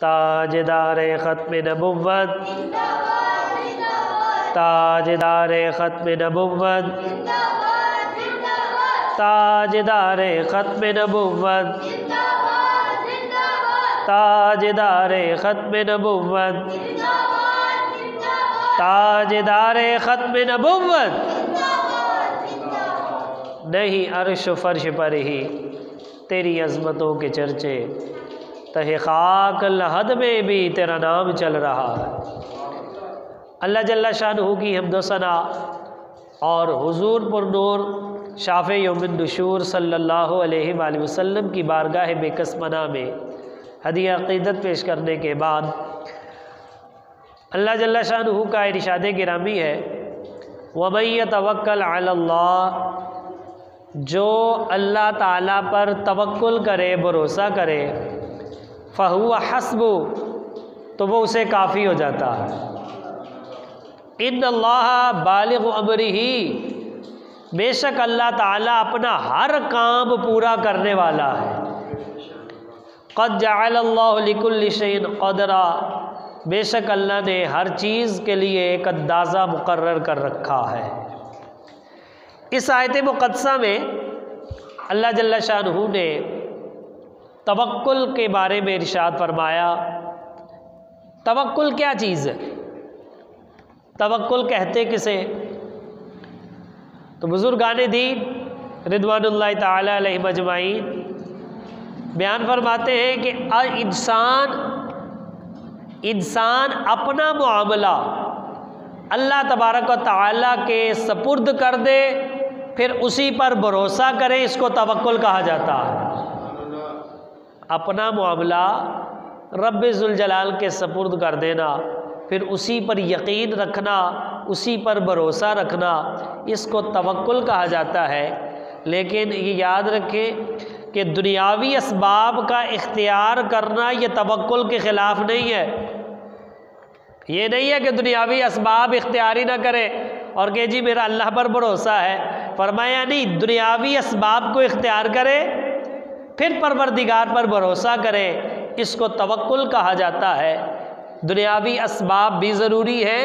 ताजदार ख़त्म नबुव्वत, ताजदार ख़त्म नबुव्वत, ताजदार ख़त्म नबुव्वत, ताजदार ख़त्म नबुव्वत, ताजदार ख़त्म नबुव्वत। नहीं अर्श फर्श पर ही तेरी अज़मतों के चर्चे, तहे खाक लहद में भी तेरा नाम चल रहा है। अल्लाह जल्ला शानहू की हम्द सना और हुजूर पुरनूर शाफ़े यौमिन दुशूर सल्लल्लाहु अलैहि वसल्लम की बारगाह बेकसमना में हदिया अक़ीदत पेश करने के बाद अल्लाह जल्ला शानहू का इरशाद गिरामी है, वमन यतवक्कल अलल्लाह, जो अल्लाह ताला पर तवक्कुल करे, भरोसा करे, फ़हुवा हस्बु, तो वो उसे काफ़ी हो जाता है। इन्नल्लाह बालिग़ु अम्रिही, बेशक अल्लाह ताला अपना हर काम पूरा करने वाला है। क़द जअलल्लाहु लिकुल्लि शैइन क़दरा, बेशक अल्लाह ने हर चीज़ के लिए एक अंदाज़ा मुकर्रर कर रखा है। इस आयत मुक़द्दसा में अल्लाह जल्ला शानहू ने तवक्कुल के बारे में इरशाद फरमाया। तवक्कुल क्या चीज़ है? तवक्कुल कहते किसे? तो बुज़ुर्गाने दीन रिदवानुल्लाहि ताला अलैहिम अजमाइन बयान फरमाते हैं कि इंसान अपना मामला अल्लाह तबारक व तआला के सपुर्द कर दे, फिर उसी पर भरोसा करे, इसको तवक्कुल कहा जाता है। अपना मामला रब्बे ज़ुल जलाल के सपुर्द कर देना, फिर उसी पर यकीन रखना, उसी पर भरोसा रखना, इसको तवक्कुल कहा जाता है। लेकिन ये याद रखें कि दुनियावी असबाब का इख्तियार करना ये तवक्कुल के ख़िलाफ़ नहीं है। ये नहीं है कि दुनियावी असबाब इख्तियारी ना करे और कहे जी मेरा अल्लाह पर भरोसा है। फरमाया नहीं, दुनियावी असबाब को इख्तियार करे, फिर परवरदिगार पर भरोसा करे, इसको तवक्कुल कहा जाता है। दुनियावी असबाब भी ज़रूरी है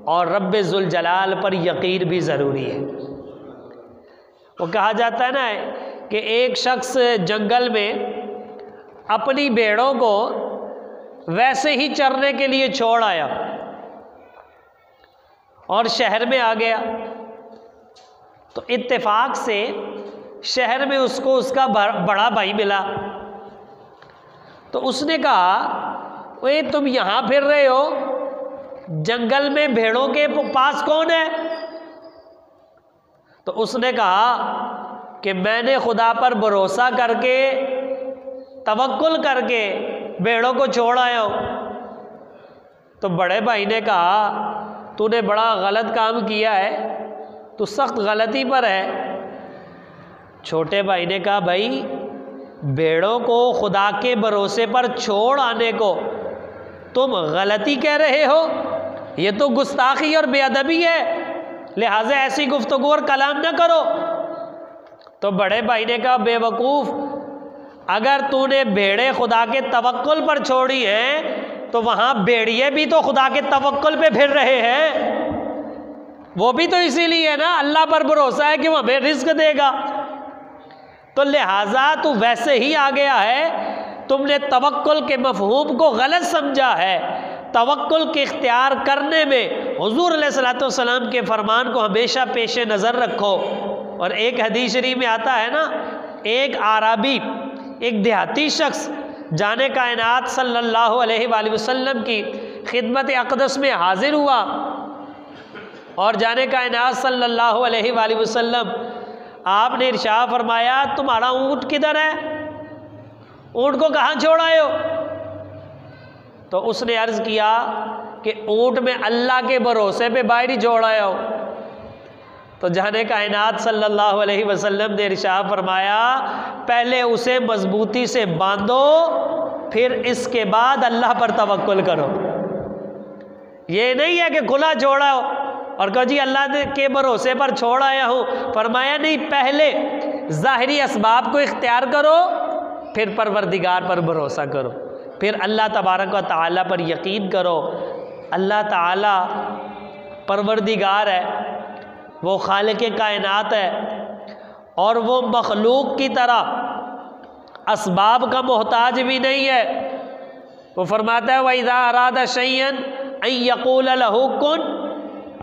और रब्बे ज़ुल जलाल पर यकीन भी ज़रूरी है। वो कहा जाता है ना कि एक शख्स जंगल में अपनी भेड़ों को वैसे ही चरने के लिए छोड़ आया और शहर में आ गया, तो इत्तेफाक से शहर में उसको उसका बड़ा भाई मिला। तो उसने कहा, ओए तुम यहाँ फिर रहे हो, जंगल में भेड़ों के पास कौन है? तो उसने कहा कि मैंने खुदा पर भरोसा करके, तवक्कुल करके भेड़ों को छोड़ आया हूँ। तो बड़े भाई ने कहा, तूने बड़ा गलत काम किया है, तू सख्त गलती पर है। छोटे भाई ने कहा, भाई भेड़ों को खुदा के भरोसे पर छोड़ आने को तुम गलती कह रहे हो, ये तो गुस्ताखी और बेअदबी है, लिहाजा ऐसी गुफ्तगू और कलाम न करो। तो बड़े भाई ने कहा, बेवकूफ़, अगर तूने भेड़े खुदा के तवक्कुल पर छोड़ी हैं तो वहाँ भेड़िए भी तो खुदा के तवक्कुल पे फिर रहे हैं, वो भी तो इसीलिए ना अल्लाह पर भरोसा है कि वो हमें रिज़्क देगा। तो लिहाजा तू वैसे ही आ गया है, तुमने तवक्कुल के मफ़हूम को गलत समझा है। तवक्कुल के इख्तियार करने में हुज़ूर अलैहिस्सलातु वस्सलाम के फरमान को हमेशा पेश नज़र रखो। और एक हदीस शरीफ में आता है ना, एक आराबी, एक देहाती शख्स जाने कायनात सल्लल्लाहु अलैहि वसल्लम की खिदमत अक़दस में हाजिर हुआ और जाने कायनात सल्लल्लाहु अलैहि वसल्लम आपने इरशाद फरमाया, तुम्हारा ऊँट किधर है? ऊँट को कहाँ छोड़ आए हो? तो उसने अर्ज़ किया कि ऊँट में अल्लाह के भरोसे पे बाहर ही छोड़ आया हो। तो जाने कायनात सल्लल्लाहु अलैहि वसल्लम ने इरशाद फरमाया, पहले उसे मजबूती से बांधो, फिर इसके बाद अल्लाह पर तवक्कुल करो। ये नहीं है कि खुला छोड़ा हो और कहो जी अल्लाह के भरोसे पर छोड़ आया हूँ। फरमाया नहीं, पहले ज़ाहिरी असबाब को इख्तियार करो, फिर परवरदिगार पर भरोसा करो। फिर अल्लाह तबारक व तआला पर यकीन करो। अल्लाह ताला परवरदिगार है, वो खालिक कायनात है और वो मखलूक की तरह असबाब का मोहताज भी नहीं है। वो फरमाता है वइज़ा अरादा शैअन अन यक़ूल लहू कुन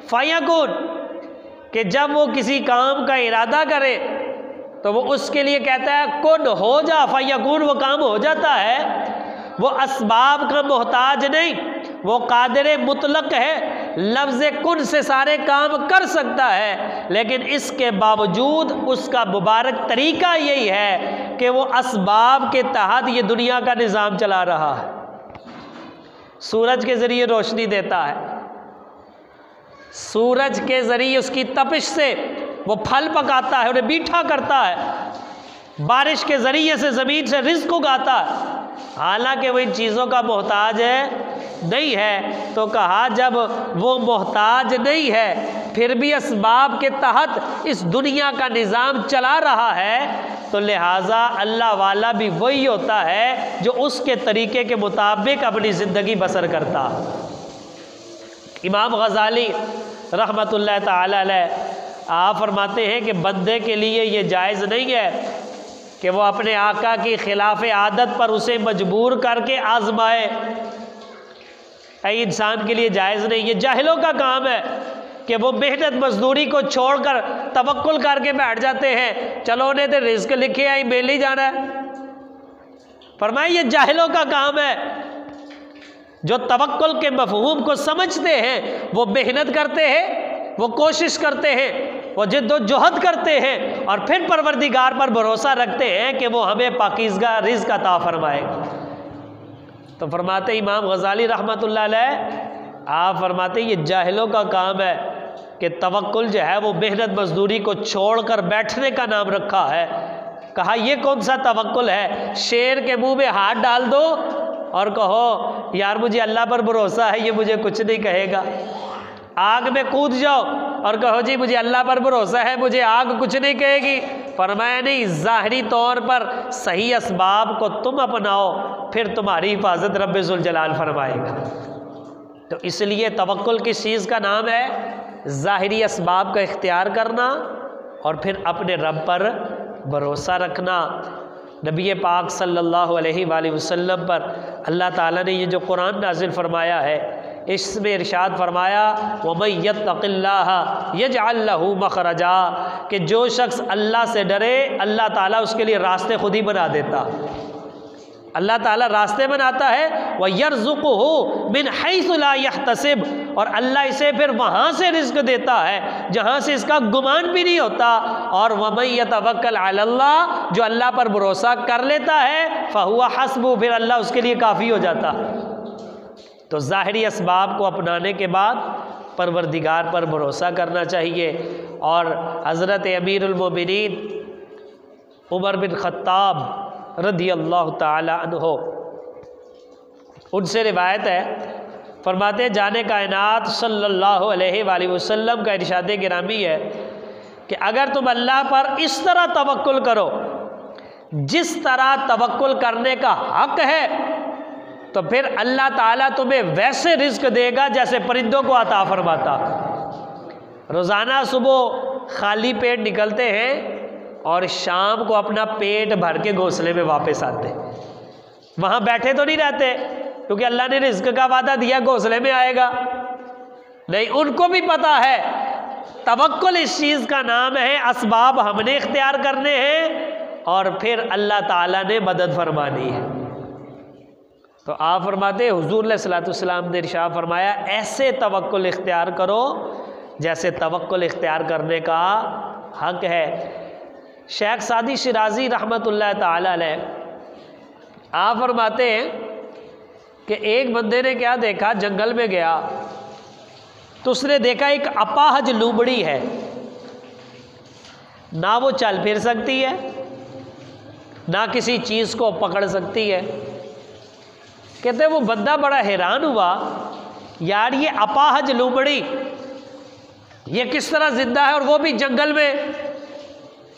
फ़यकुन, कि जब वो किसी काम का इरादा करे तो वो उसके लिए कहता है कुन हो जा, फ़यकुन, वो काम हो जाता है। वो असबाब का मोहताज नहीं, वो कादिर मुतलक है, लफ्ज़ कुन से सारे काम कर सकता है। लेकिन इसके बावजूद उसका मुबारक तरीका यही है कि वो असबाब के तहत ये दुनिया का निज़ाम चला रहा है। सूरज के ज़रिए रोशनी देता है, सूरज के ज़रिए उसकी तपिश से वो फल पकाता है, उन्हें मीठा करता है, बारिश के ज़रिए से ज़मीन से रिज़्क़ उगाता है। हालांकि वो इन चीज़ों का मोहताज है नहीं है, तो कहा जब वो मोहताज नहीं है फिर भी असबाब के तहत इस दुनिया का निज़ाम चला रहा है, तो लिहाजा अल्लाह वाला भी वही होता है जो उसके तरीके के मुताबिक अपनी ज़िंदगी बसर करता। इमाम गज़ाली रहमतुल्लाह ताला अलैह आप फरमाते हैं कि बंदे के लिए ये जायज़ नहीं है कि वो अपने आका की खिलाफ आदत पर उसे मजबूर करके आजमाए। इंसान के लिए जायज़ नहीं, ये जाहिलों का काम है कि वो मेहनत मजदूरी को छोड़कर तवक्कुल करके बैठ जाते हैं, चलो उन्हें तो रिज़्क़ लिखे आई मिल ही जाना है। फरमाए ये जाहिलों का काम है। जो तवक्कुल के मफ़हूम को समझते हैं वो मेहनत करते हैं, वो कोशिश करते हैं, वो जिद्दोजहद करते हैं और फिर परवरदिगार पर भरोसा रखते हैं कि वो हमें पाकीज़गा रिज़्क़ अता फरमाएगा। तो फरमाते इमाम गज़ाली रहमतुल्लाह अलैह आप फरमाते ये जाहिलों का काम है कि तवक्कुल जो है वो मेहनत मजदूरी को छोड़कर बैठने का नाम रखा है। कहा ये कौन सा तवक्कुल है? शेर के मुंह में हाथ डाल दो और कहो यार मुझे अल्लाह पर भरोसा है, ये मुझे कुछ नहीं कहेगा। आग में कूद जाओ और कहो जी मुझे अल्लाह पर भरोसा है, मुझे आग कुछ नहीं कहेगी। फरमाया नहीं, ज़ाहिरी तौर पर सही असबाब को तुम अपनाओ, फिर तुम्हारी हिफाजत रब्बे ज़ुल जलाल फरमाएगा। तो इसलिए तवक्कुल किस चीज़ का नाम है? ज़ाहिरी असबाब का इख्तियार करना और फिर अपने रब पर भरोसा रखना। नबी पाक सल्लल्लाहु अलैहि वसल्लम पर अल्लाह ताला ने ये जो कुरान नाजिल फरमाया है इसमें इरशाद फरमाया वमन यत्तक़िल्लाह यजअल लहू मखरजा, कि जो शख्स अल्लाह से डरे अल्लाह ताला उसके लिए रास्ते खुद ही बना देता। अल्लाह ताला रास्ते बनाता है। व यरज़ुक़ुहु मिन हैसु ला यहतसिब, और अल्लाह इसे फिर वहाँ से रिज़्क़ देता है जहाँ से इसका गुमान भी नहीं होता। और वमन यतवक्कल अलल्लाह, जो अल्लाह पर भरोसा कर लेता है फ़हुवा हस्बुहु, फिर अल्लाह उसके लिए काफ़ी हो जाता। तो ज़ाहिरी असबाब को अपनाने के बाद परवरदिगार पर भरोसा करना चाहिए। और हज़रत अमीरुल मोमिनीन उमर बिन ख़त्ताब रज़ी अल्लाह ताला अन्हो, उनसे रिवायत है, फरमाते हैं जाने कायनात सल्लल्लाहु अलैहि वसल्लम का इरशाद गिरामी है कि अगर तुम अल्लाह पर इस तरह तवक्कुल करो जिस तरह तवक्कुल करने का हक है, तो फिर अल्लाह ताला तुम्हें वैसे रिज़्क़ देगा जैसे परिंदों को अता फरमाता। रोज़ाना सुबह खाली पेट निकलते हैं और शाम को अपना पेट भर के घोंसले में वापस आते। वहाँ बैठे तो नहीं रहते क्योंकि अल्लाह ने रिज़्क़ का वादा दिया घोंसले में आएगा, नहीं, उनको भी पता है तवक्कुल इस चीज़ का नाम है, असबाब हमने इख्तियार करने हैं और फिर अल्लाह ताला ने मदद फरमानी है। तो आप फरमाते हुज़ूर अलैहिस्सलाम ने इरशाद फरमाया ऐसे तवक्कुल इख्तियार करो जैसे तवक्कुल इख्तियार करने का हक है। शेख सादी शिराजी रहमतुल्लाह ताला अलैह आप फरमाते हैं कि एक बंदे ने क्या देखा, जंगल में गया तो उसने देखा एक अपाहज लूमड़ी है, ना वो चल फिर सकती है ना किसी चीज़ को पकड़ सकती है। कहते वो बंदा बड़ा हैरान हुआ, यार ये अपाहज लूमड़ी ये किस तरह जिंदा है और वो भी जंगल में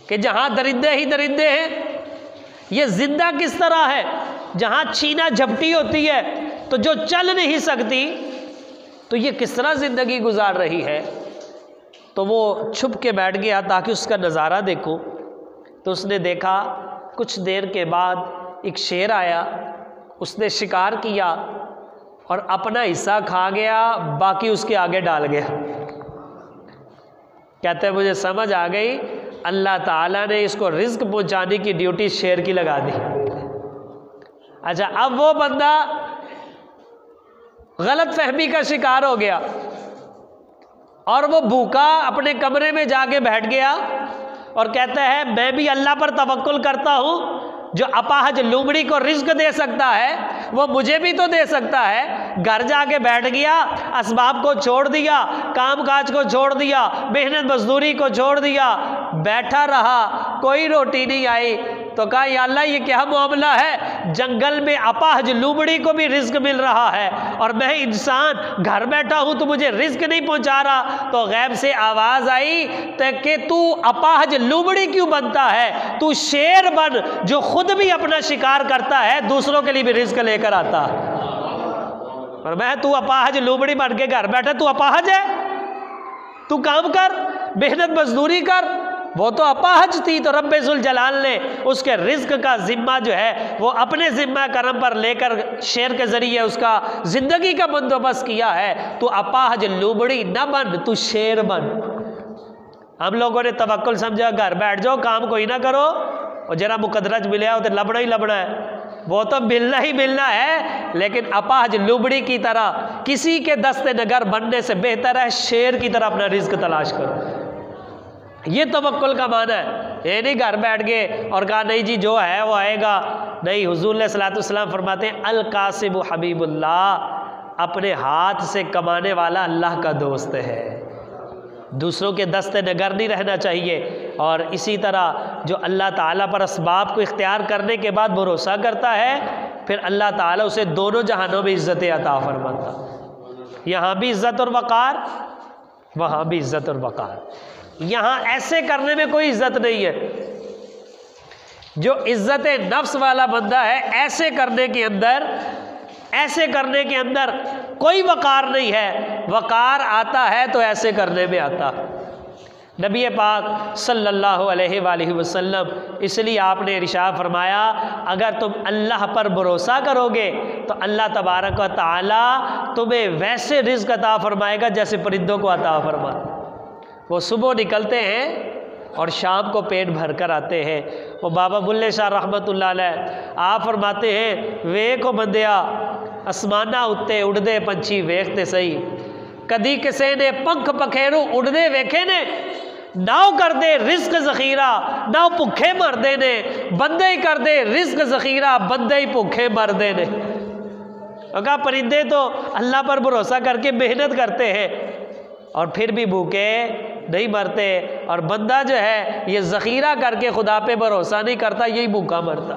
कि जहाँ दरिंदे ही दरिंदे हैं, ये जिंदा किस तरह है? जहाँ छीना झपटी होती है तो जो चल नहीं सकती, तो ये किस तरह ज़िंदगी गुजार रही है। तो वो छुप के बैठ गया ताकि उसका नज़ारा देखो। तो उसने देखा, कुछ देर के बाद एक शेर आया, उसने शिकार किया और अपना हिस्सा खा गया, बाकी उसके आगे डाल गया। कहते हैं मुझे समझ आ गई, अल्लाह ताला ने इसको रिज्क पहुंचाने की ड्यूटी शेर की लगा दी। अच्छा, अब वो बंदा गलत फहमी का शिकार हो गया और वो भूखा अपने कमरे में जाके बैठ गया और कहता है मैं भी अल्लाह पर तवक्कुल करता हूँ, जो अपाहज लूमड़ी को रिज्क दे सकता है वो मुझे भी तो दे सकता है। घर जाके बैठ गया, असबाब को छोड़ दिया, काम काज को छोड़ दिया, मेहनत मजदूरी को छोड़ दिया, बैठा रहा, कोई रोटी नहीं आई। तो कहा या अल्लाह ये क्या मामला है, जंगल में अपाहज लूमड़ी को भी रिज्क मिल रहा है और मैं इंसान घर बैठा हूँ तो मुझे रिज्क नहीं पहुँचा रहा। तो गैब से आवाज़ आई कि तू अपाहज लूमड़ी क्यों बनता है, तू शेर बन जो खुद भी अपना शिकार करता है, दूसरों के लिए भी रिज्क लेकर आता। और मैं तू अपाहज लूमड़ी बन के घर बैठा, तू अपाहज है, तू काम कर, मेहनत मजदूरी कर। वो तो अपाहज थी, तो रब्बे जुल जलाल ने उसके रिज्क का जिम्मा जो है वो अपने जिम्मा करम पर लेकर शेर के जरिए उसका जिंदगी का बंदोबस्त किया है। तू अपाहज लूमड़ी न बन, तू शेर बन। हम लोगों ने तवक्कुल समझा, घर बैठ जाओ, काम कोई ना करो और जरा मुकदरज मिले हो तो लबड़ा ही लबड़ा है, वो तो मिलना ही मिलना है। लेकिन अपाहज लूमड़ी की तरह किसी के दस्ते नगर बनने से बेहतर है शेर की तरह अपना रिज्क तलाश करो। ये तवक्कुल का माना है। ये नहीं घर बैठ गए और कहा नहीं जी जो है वो आएगा। नहीं, हुजूर सल्लल्लाहु अलैहि वसल्लम फरमाते हैं अल कासिब हबीबुल्लाह, अपने हाथ से कमाने वाला अल्लाह का दोस्त है। दूसरों के दस्ते नगर नहीं रहना चाहिए। और इसी तरह जो अल्लाह ताला पर असबाब को इख्तियार करने के बाद भरोसा करता है, फिर अल्लाह ताला उसे दोनों जहानों में इज़्ज़त अता फरमाता। यहाँ भी इज़्ज़त और वक़ार, वहाँ भी इज़्ज़त और वक़ार। यहाँ ऐसे करने में कोई इज़्ज़त नहीं है। जो इज़्ज़त नफ्स वाला बंदा है, ऐसे करने के अंदर कोई वक़ार नहीं है। वक़ार आता है तो ऐसे करने में आता। नबी पाक सल्लल्लाहु अलैहि वसल्लम, इसलिए आपने इरशाद फरमाया अगर तुम अल्लाह पर भरोसा करोगे तो अल्लाह तबारक व तआला तुम्हें वैसे रिज़्क अता फरमाएगा जैसे परिंदों को अता फरमाता। वो सुबह निकलते हैं और शाम को पेट भर कर आते हैं। वो बाबा बुल्ले शाह रहमतुल्लाह अलैह आप फरमाते हैं वेखो बंदिया आसमाना उत्ते उड़दे पंछी वेखते सही, कदी किसी ने पंख पखेरू उड़दे वेखे ने, नाव कर दे रिस्क जखीरा नाव भुखे मरदे ने, बंदे ही कर दे रिस्क जखीरा बंदे ही भुखे मरदे ने। कहा परिंदे तो अल्लाह पर भरोसा करके मेहनत करते हैं और फिर भी भूखे नहीं मरते, और बंदा जो है ये ज़ख़ीरा करके खुदा पे भरोसा नहीं करता, यही भूखा मरता।